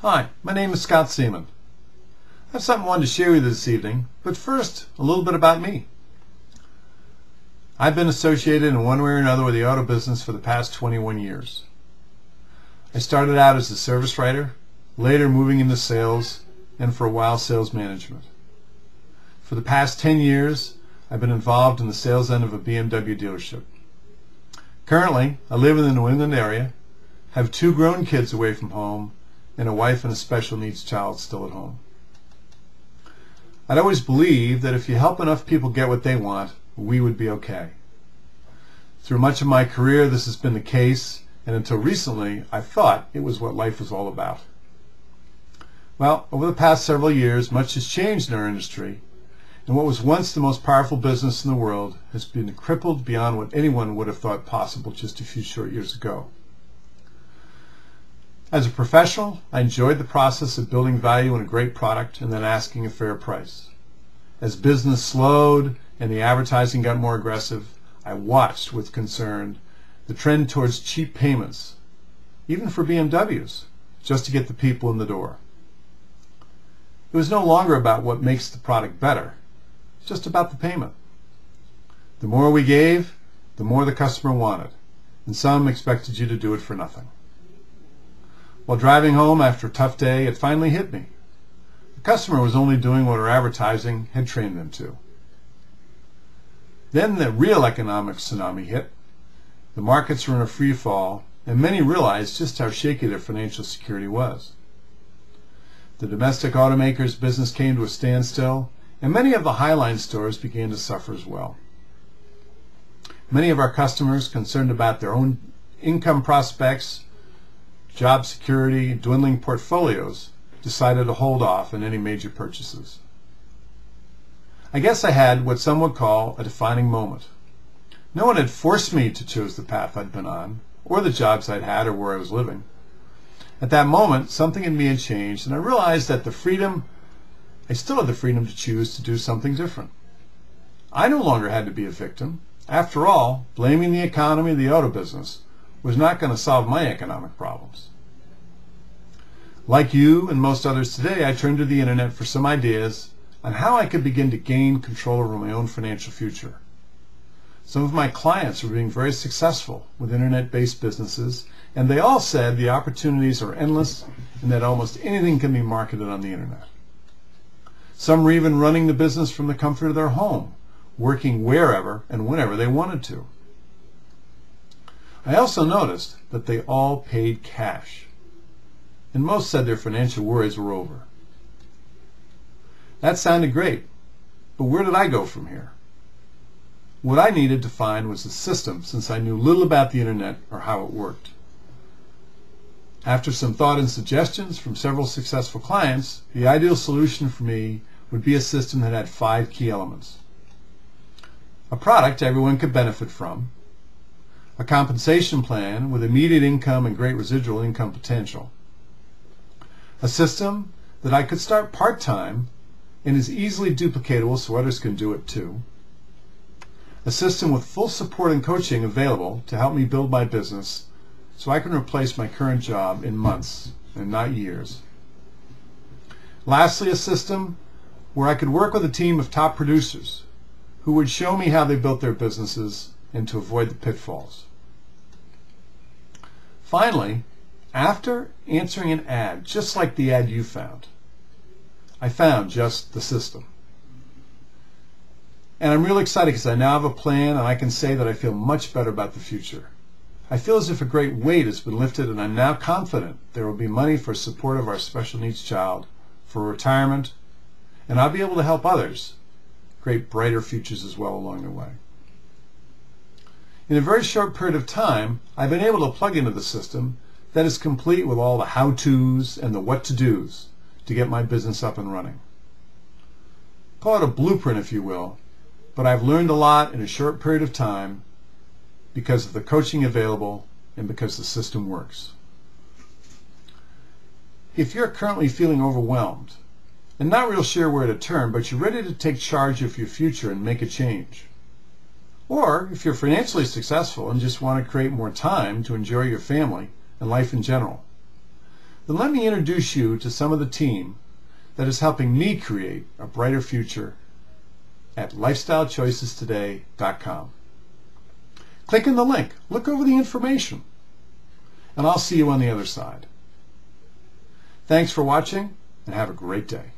Hi, my name is Seaman. I have something I wanted to share with you this evening, but first, a little bit about me. I've been associated in one way or another with the auto business for the past 21 years. I started out as a service writer, later moving into sales, and for a while sales management. For the past 10 years, I've been involved in the sales end of a BMW dealership. Currently, I live in the New England area, have 2 grown kids away from home, and a wife and a special needs child still at home. I'd always believed that if you help enough people get what they want, we would be okay. Through much of my career, this has been the case, and until recently, I thought it was what life was all about. Well, over the past several years, much has changed in our industry, and what was once the most powerful business in the world has been crippled beyond what anyone would have thought possible just a few short years ago. As a professional, I enjoyed the process of building value in a great product and then asking a fair price. As business slowed and the advertising got more aggressive, I watched with concern the trend towards cheap payments, even for BMWs, just to get the people in the door. It was no longer about what makes the product better, just about the payment. The more we gave, the more the customer wanted, and some expected you to do it for nothing. While driving home after a tough day, it finally hit me. The customer was only doing what our advertising had trained them to. Then the real economic tsunami hit. The markets were in a free fall, and many realized just how shaky their financial security was. The domestic automakers' business came to a standstill, and many of the Highline stores began to suffer as well. Many of our customers, concerned about their own income prospects, job security, dwindling portfolios, decided to hold off on any major purchases. I guess I had what some would call a defining moment. No one had forced me to choose the path I'd been on, or the jobs I'd had, or where I was living. At that moment, something in me had changed, and I realized that I still had the freedom to choose to do something different. I no longer had to be a victim. After all, blaming the economy of the auto business was not going to solve my economic problems. Like you and most others today, I turned to the internet for some ideas on how I could begin to gain control over my own financial future. Some of my clients were being very successful with internet-based businesses, and they all said the opportunities are endless and that almost anything can be marketed on the internet. Some were even running the business from the comfort of their home, working wherever and whenever they wanted to. I also noticed that they all paid cash, and most said their financial worries were over. That sounded great, but where did I go from here? What I needed to find was a system, since I knew little about the internet or how it worked. After some thought and suggestions from several successful clients, the ideal solution for me would be a system that had 5 key elements. A product everyone could benefit from, a compensation plan with immediate income and great residual income potential, a system that I could start part-time and is easily duplicatable so others can do it too, a system with full support and coaching available to help me build my business so I can replace my current job in months and not years. Lastly, a system where I could work with a team of top producers who would show me how they built their businesses and to avoid the pitfalls. Finally, after answering an ad just like the ad you found, I found just the system. And I'm really excited because I now have a plan, and I can say that I feel much better about the future. I feel as if a great weight has been lifted, and I'm now confident there will be money for support of our special needs child, for retirement, and I'll be able to help others create brighter futures as well along the way. In a very short period of time, I've been able to plug into the system that is complete with all the how-tos and the what-to-dos to get my business up and running. Call it a blueprint, if you will, but I've learned a lot in a short period of time because of the coaching available and because the system works. If you're currently feeling overwhelmed and not real sure where to turn, but you're ready to take charge of your future and make a change, or if you're financially successful and just want to create more time to enjoy your family and life in general, then let me introduce you to some of the team that is helping me create a brighter future at lifestylechoicestoday.com. Click on the link, look over the information, and I'll see you on the other side. Thanks for watching, and have a great day.